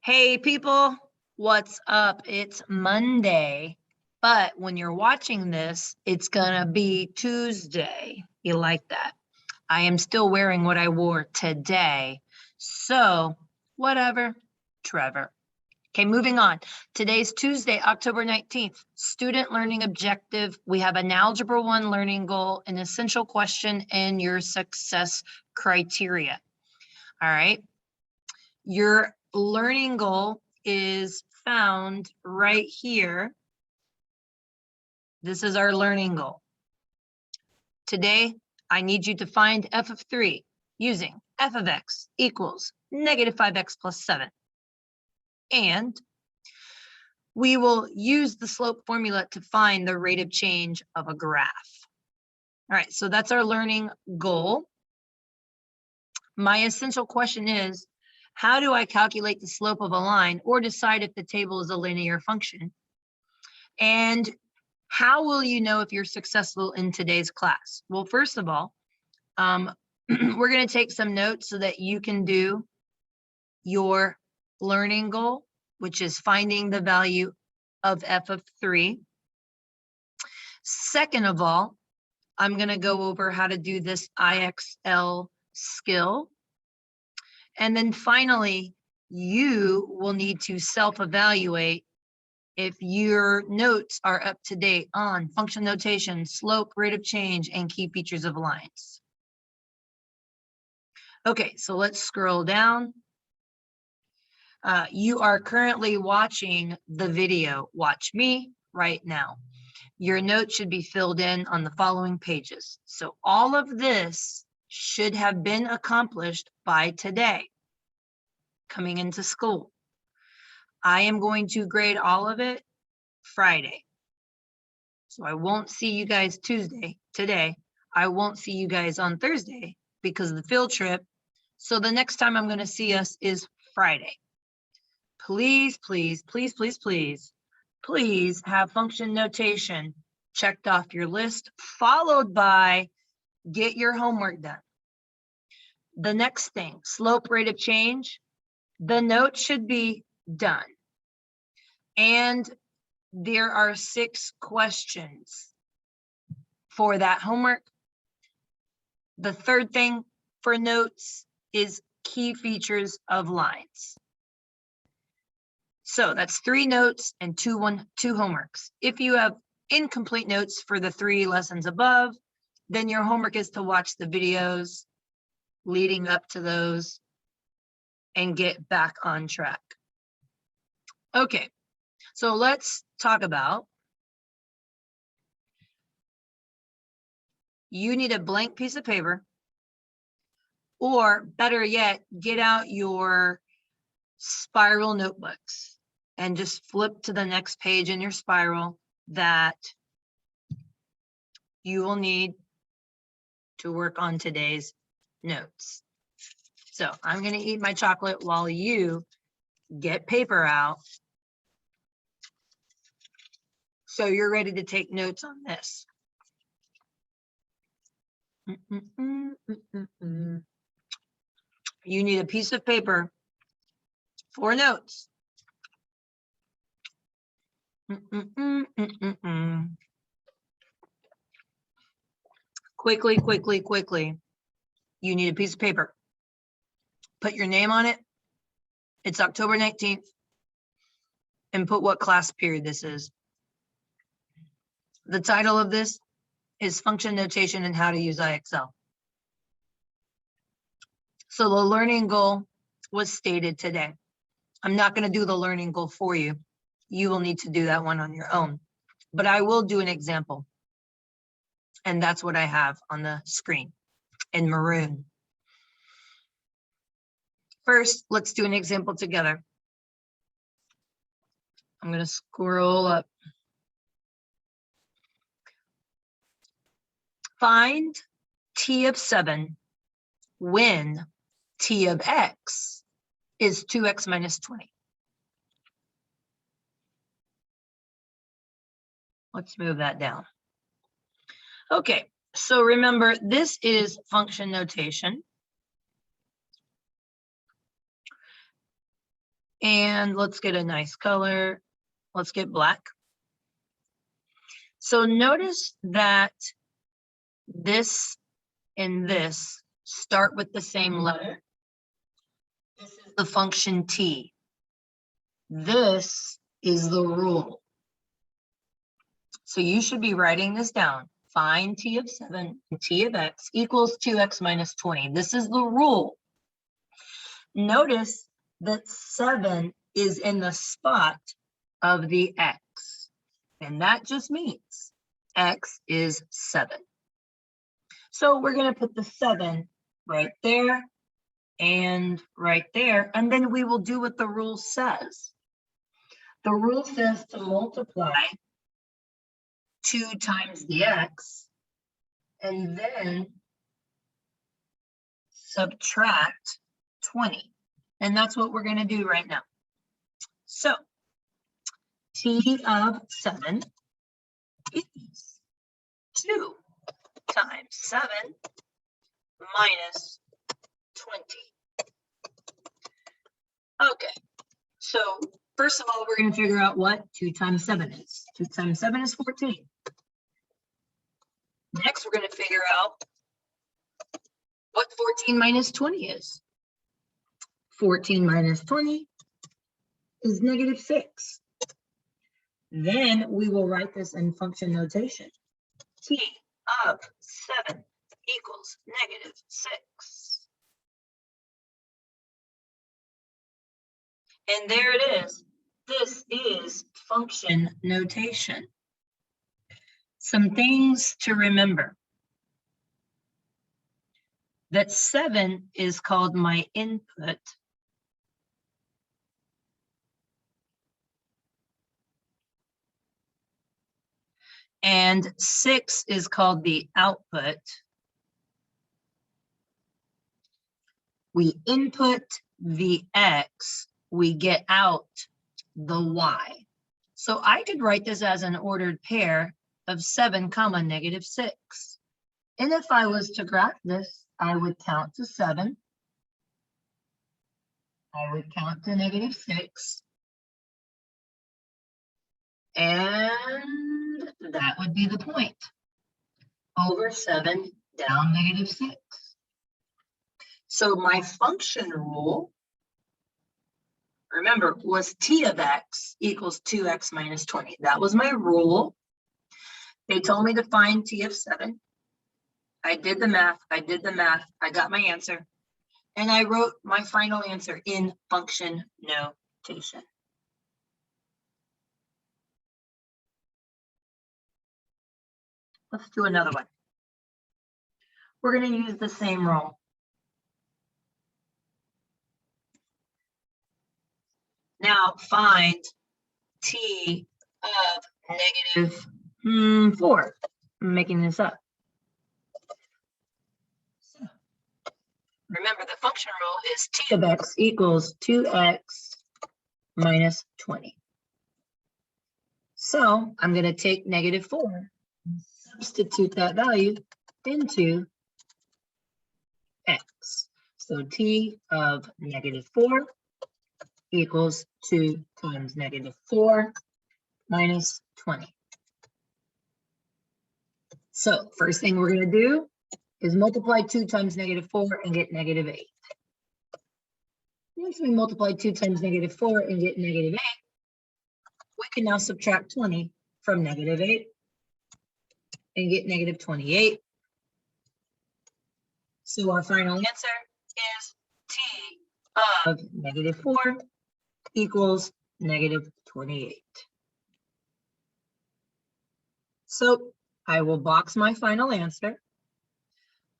Hey people, what's up? It's Monday, but when you're watching this, it's gonna be Tuesday. You like that? I am still wearing what I wore today. So, whatever, Trevor. Okay, moving on. Today's Tuesday, October 19th. Student learning objective. We have an Algebra 1 learning goal, an essential question, and your success criteria. All right. Your learning goal is found right here. This is our learning goal. Today, I need you to find f of 3 using f of x equals negative 5x plus 7. And we will use the slope formula to find the rate of change of a graph. All right, so that's our learning goal. My essential question is, how do I calculate the slope of a line or decide if the table is a linear function? And how will you know if you're successful in today's class? Well, first of all, we're going to take some notes so that you can do your learning goal, which is finding the value of f of 3. Second of all, I'm going to go over how to do this IXL skill. And then finally, you will need to self-evaluate if your notes are up to date on function notation, slope, rate of change, and key features of lines. Okay, so let's scroll down. You are currently watching the video. Watch me right now. Your notes should be filled in on the following pages. So all of this should have been accomplished by today, coming into school. I am going to grade all of it Friday. So I won't see you guys today. I won't see you guys on Thursday because of the field trip. So the next time I'm going to see us is Friday. Please, please, please, please, please, please have function notation checked off your list, followed by get your homework done. The next thing, slope rate of change, the note should be done. And there are 6 questions for that homework. The third thing for notes is key features of lines. So that's 3 notes and two homeworks. If you have incomplete notes for the 3 lessons above, then your homework is to watch the videos leading up to those and get back on track. Okay, so let's talk about, you need a blank piece of paper, or better yet, get out your spiral notebooks and just flip to the next page in your spiral that you will need to work on today's notes. So I'm going to eat my chocolate while you get paper out so you're ready to take notes on this. You need a piece of paper for notes. Quickly, quickly, quickly. You need a piece of paper. Put your name on it. It's October 19th. And put what class period this is. The title of this is Function Notation and How to Use IXL. So the learning goal was stated today. I'm not going to do the learning goal for you. You will need to do that one on your own. But I will do an example. And that's what I have on the screen in maroon. First, let's do an example together. I'm going to scroll up. Find t of 7 when t of x is 2x minus 20. Let's move that down. Okay, so remember, this is function notation. And let's get a nice color. Let's get black. So notice that this and this start with the same letter. This is the function t. This is the rule. So you should be writing this down. Find t of 7 and t of x equals 2x minus 20. This is the rule. Notice that 7 is in the spot of the x. And that just means x is 7. So we're going to put the 7 right there and right there. And then we will do what the rule says. The rule says to multiply 2 times the x and then subtract 20. And that's what we're going to do right now. So t of 7 is 2 times 7 minus 20. Okay, so first of all, we're going to figure out what 2 times 7 is. 2 times 7 is 14. Next, we're going to figure out what 14 minus 20 is. 14 minus 20 is negative 6. Then we will write this in function notation. T of 7 equals negative 6. And there it is. This is function notation. Some things to remember. That 7 is called my input. And 6 is called the output. We input the x, we get out the y. So I could write this as an ordered pair of 7 comma negative 6. And if I was to graph this, I would count to 7. I would count to negative 6. And that would be the point. Over 7 down negative 6. So my function rule, remember, was t of x equals 2x minus 20. That was my rule. They told me to find t of 7. I did the math. I got my answer. And I wrote my final answer in function notation. Let's do another one. We're going to use the same rule. Now find t of negative 4. I'm making this up. So, remember, the function rule is t of x equals 2x minus 20. So I'm going to take negative 4 and substitute that value into x. So t of negative 4 equals 2 times negative 4 minus 20. So first thing we're going to do is multiply 2 times negative 4 and get negative 8. Once we multiply 2 times negative 4 and get negative 8, we can now subtract 20 from negative 8 and get negative 28. So our final answer is t of negative 4 equals negative 28. So I will box my final answer.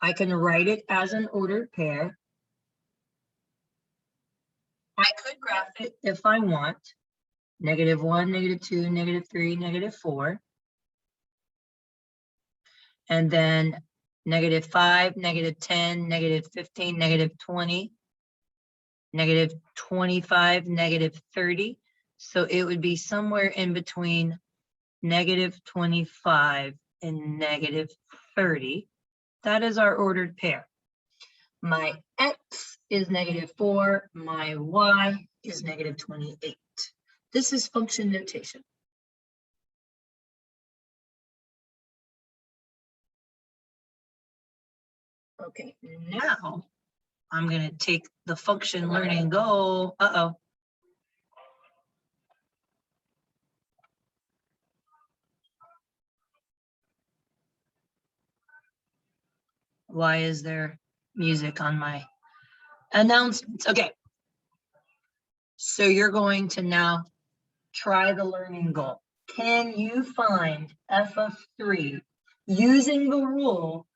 I can write it as an ordered pair. I could graph it if I want. Negative 1, negative 2, negative 3, negative 4. And then negative 5, negative 10, negative 15, negative 20, negative 25, negative 30. So it would be somewhere in between negative 25 and negative 30. That is our ordered pair. My x is -4, my y is -28. This is function notation. Okay, now I'm going to take the function learning goal. Uh-oh. Why is there music on my announcements? Okay. So you're going to now try the learning goal. Can you find f of 3 using the rule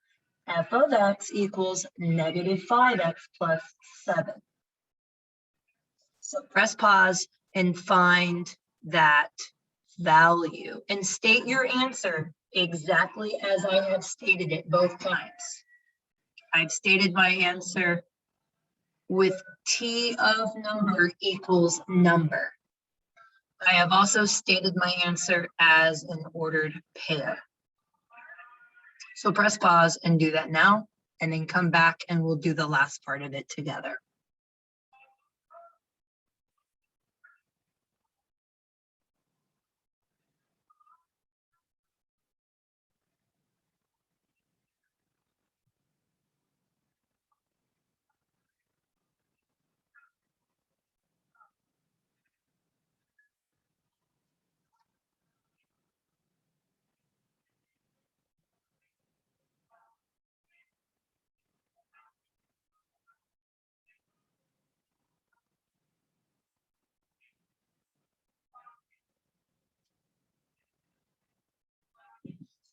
f of x equals -5x plus 7? So press pause and find that value and state your answer exactly as I have stated it both times. I've stated my answer with T of number equals number. I have also stated my answer as an ordered pair. So press pause and do that now, and then come back and we'll do the last part of it together.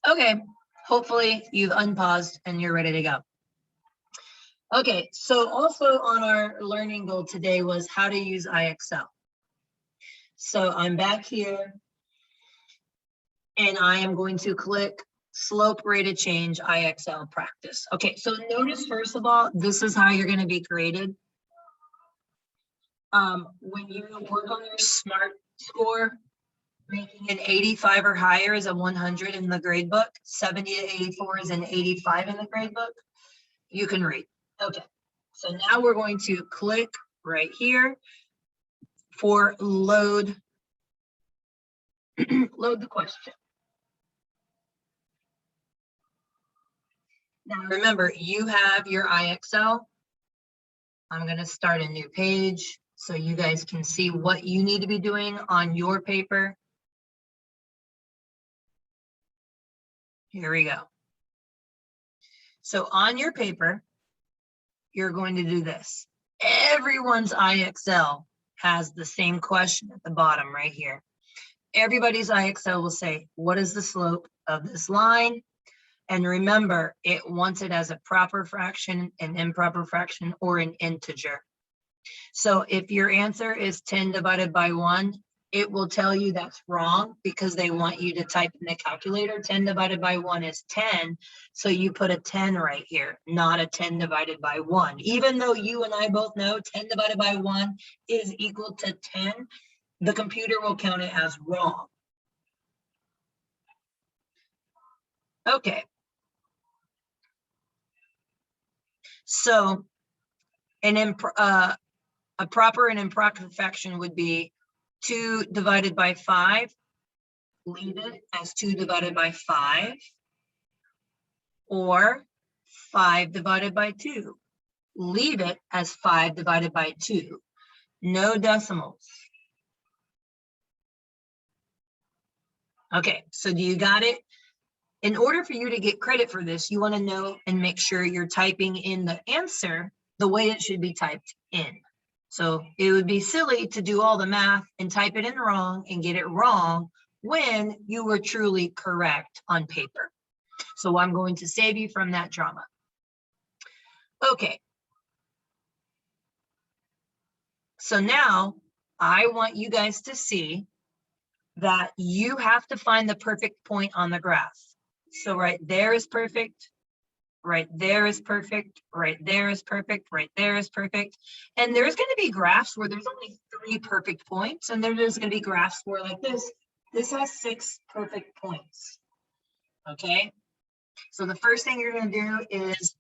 Okay, hopefully you've unpaused and you're ready to go. Okay, so also on our learning goal today was how to use IXL. So I'm back here and I am going to click slope rate of change IXL practice. Okay, so notice first of all, this is how you're going to be graded. When you work on your SMART score, making an 85 or higher is a 100 in the grade book. 70 to 84 is an 85 in the grade book. You can read. Okay, so now we're going to click right here for load, load the question. Now remember, you have your IXL. I'm going to start a new page so you guys can see what you need to be doing on your paper. Here we go. So on your paper, you're going to do this. Everyone's IXL has the same question at the bottom right here. Everybody's IXL will say, what is the slope of this line? And remember, it wants it as a proper fraction, an improper fraction, or an integer. So if your answer is 10 divided by 1, it will tell you that's wrong because they want you to type in the calculator. 10 divided by 1 is 10. So you put a 10 right here, not a 10 divided by 1. Even though you and I both know 10 divided by 1 is equal to 10, the computer will count it as wrong. Okay. So a proper and improper fraction would be 2 divided by 5. Leave it as 2 divided by 5. Or 5 divided by 2. Leave it as 5 divided by 2. No decimals. Okay, so do you got it? In order for you to get credit for this, you want to know and make sure you're typing in the answer the way it should be typed in. So it would be silly to do all the math and type it in wrong and get it wrong when you were truly correct on paper. So I'm going to save you from that drama. Okay. So now I want you guys to see that you have to find the perfect point on the graph. So right there is perfect, right there is perfect, right there is perfect, right there is perfect. And there's going to be graphs where there's only 3 perfect points, and there's going to be graphs where like this has 6 perfect points. Okay, so the first thing you're going to do is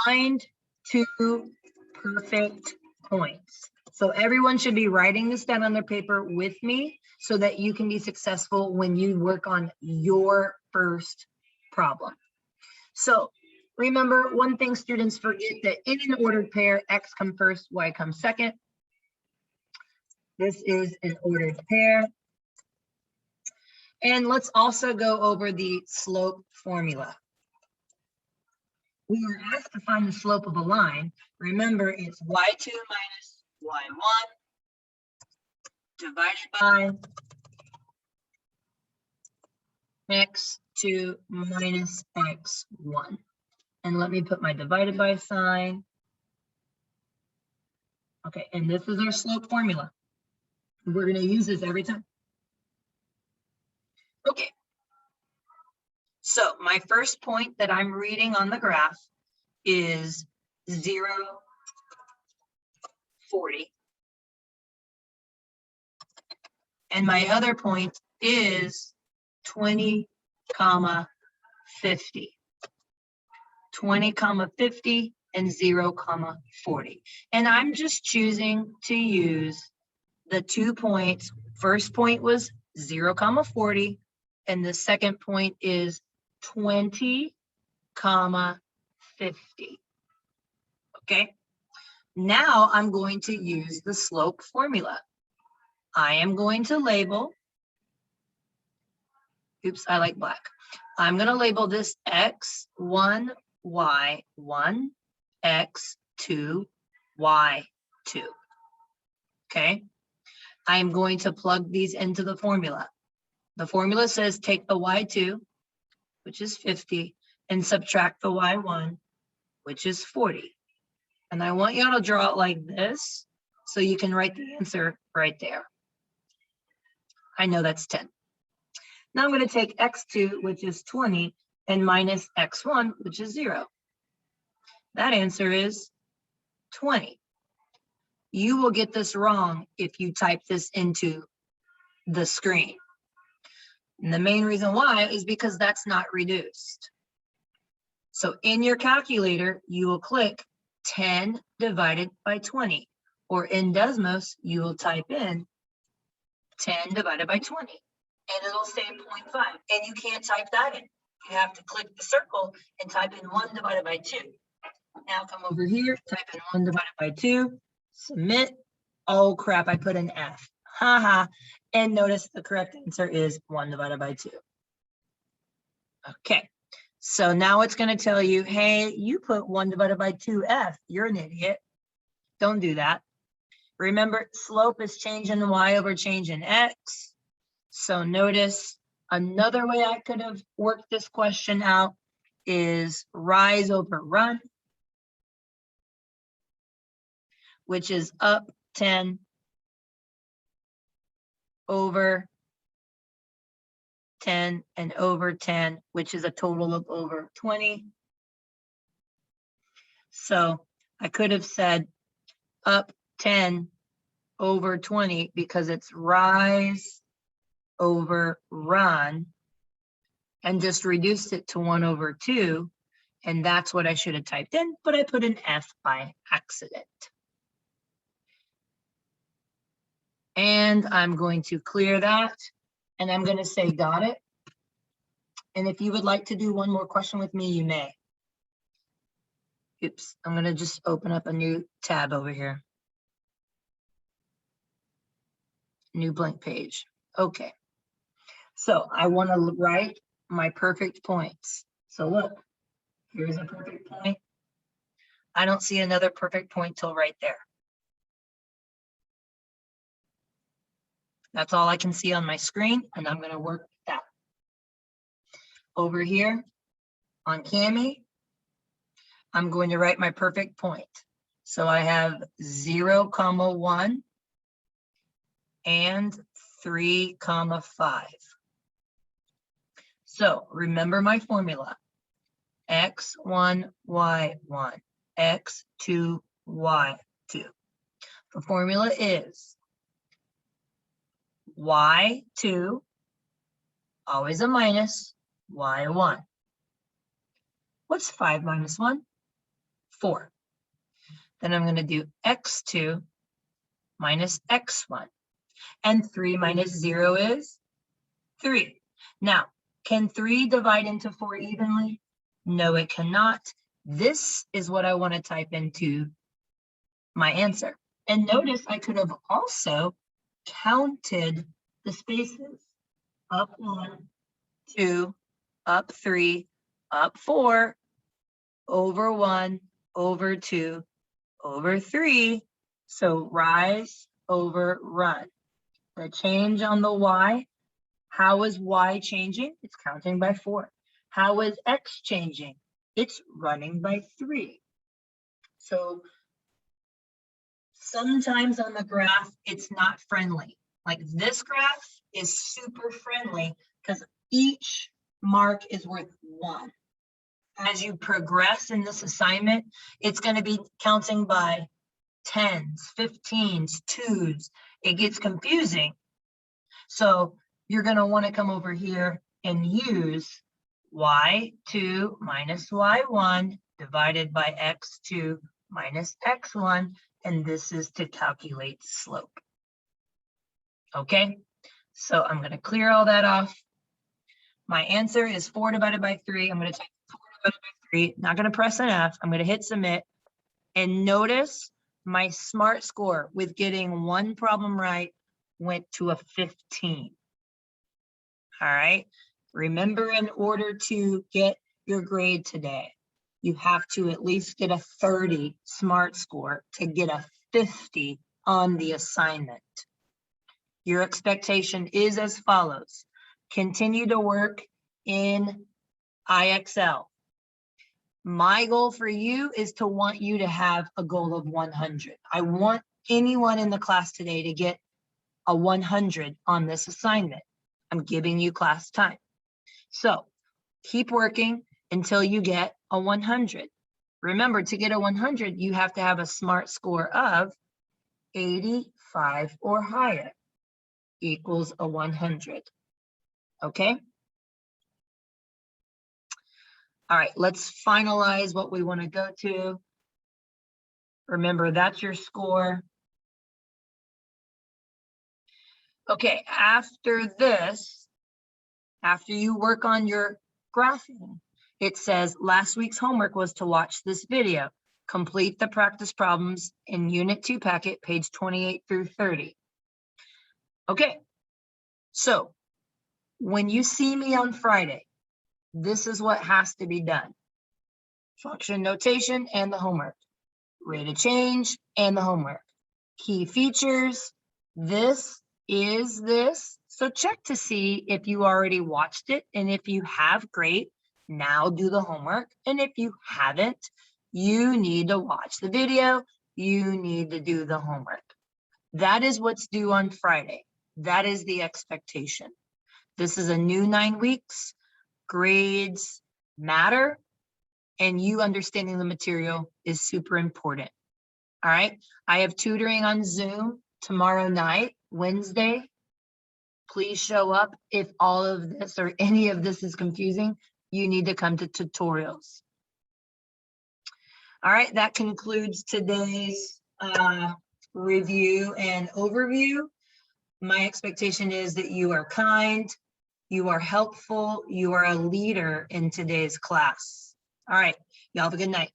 find 2 perfect points. So everyone should be writing this down on their paper with me so that you can be successful when you work on your first problem. So remember, one thing students forget, that in an ordered pair, X comes first, Y comes second. This is an ordered pair. And let's also go over the slope formula. We were asked to find the slope of a line. Remember, it's y2 minus y1 divided by x2 minus x1. And let me put my divided by sign. Okay, and this is our slope formula. We're going to use this every time. Okay. So my first point that I'm reading on the graph is 0, 40. And my other point is 20, 50. 20, 50 and 0, 40. And I'm just choosing to use the 2 points. First point was 0, 40. And the second point is 20, 50. Okay. Now I'm going to use the slope formula. I am going to label, oops, I like black. I'm going to label this X1, Y1, X2, Y2. Okay. I'm going to plug these into the formula. The formula says take the Y2, which is 50, and subtract the Y1, which is 40. And I want y'all to draw it like this so you can write the answer right there. I know that's 10. Now I'm going to take X2, which is 20, and minus X1, which is 0. That answer is 20. You will get this wrong if you type this into the screen. And the main reason why is because that's not reduced. So in your calculator, you will click 10 divided by 20, or in Desmos, you will type in 10 divided by 20, and it'll say 0.5, and you can't type that in. You have to click the circle and type in 1 divided by 2. Now come over here, type in 1 divided by 2, submit. Oh crap, I put an F. Haha. And notice the correct answer is 1 divided by 2. Okay, so now it's going to tell you, hey, you put 1 divided by 2F. You're an idiot. Don't do that. Remember, slope is change in y over change in x. So notice another way I could have worked this question out is rise over run, which is up 10 over 10 and over 10, which is a total of over 20. So I could have said up 10 over 20 because it's rise over run, and just reduced it to 1 over 2. And that's what I should have typed in, but I put an F by accident. And I'm going to clear that, and I'm going to say got it. And if you would like to do one more question with me, you may. Oops, I'm going to just open up a new tab over here. New blank page. Okay. So I want to write my perfect points. So look, here's a perfect point. I don't see another perfect point till right there. That's all I can see on my screen, and I'm going to work that. Over here on Kami, I'm going to write my perfect point. So I have 0, 1 and 3, 5. So remember my formula. X1, Y1, X2, Y2. The formula is Y2, always a minus, Y1. What's 5 minus 1? 4. Then I'm going to do x2 minus x1. And 3 minus 0 is 3. Now, can 3 divide into 4 evenly? No, it cannot. This is what I want to type into my answer. And notice I could have also counted the spaces. Up 1, 2, up 3, up 4, over 1, over 2, over 3. So rise over run. The change on the y, how is y changing? It's counting by 4. How is x changing? It's running by 3. So sometimes on the graph, it's not friendly. Like this graph is super friendly because each mark is worth 1. As you progress in this assignment, it's going to be counting by 10s, 15s, 2s. It gets confusing. So you're going to want to come over here and use y2 minus y1 divided by x2 minus x1, and this is to calculate slope. Okay, so I'm going to clear all that off. My answer is 4 divided by 3. I'm going to type 4 divided by 3, not going to press an F. I'm going to hit submit. And notice my SMART score with getting one problem right went to a 15. All right, remember, in order to get your grade today, you have to at least get a 30 SMART score to get a 50 on the assignment. Your expectation is as follows. Continue to work in IXL. My goal for you is to want you to have a goal of 100. I want anyone in the class today to get a 100 on this assignment. I'm giving you class time. So keep working until you get a 100. Remember, to get a 100, you have to have a SMART score of 85 or higher equals a 100. Okay? All right, let's finalize what we want to go to. Remember, that's your score. Okay, after this, after you work on your graphing, it says last week's homework was to watch this video. Complete the practice problems in Unit 2 packet, page 28 through 30. Okay, so when you see me on Friday, this is what has to be done. Function notation and the homework. Rate of change and the homework. Key features, this is this. So check to see if you already watched it, and if you have, great. Now do the homework, and if you haven't, you need to watch the video. You need to do the homework. That is what's due on Friday. That is the expectation. This is a new 9 weeks. Grades matter, and you understanding the material is super important. All right, I have tutoring on Zoom tomorrow night, Wednesday. Please show up. If all of this or any of this is confusing, you need to come to tutorials. All right, that concludes today's review and overview. My expectation is that you are kind, you are helpful, you are a leader in today's class. All right, y'all have a good night.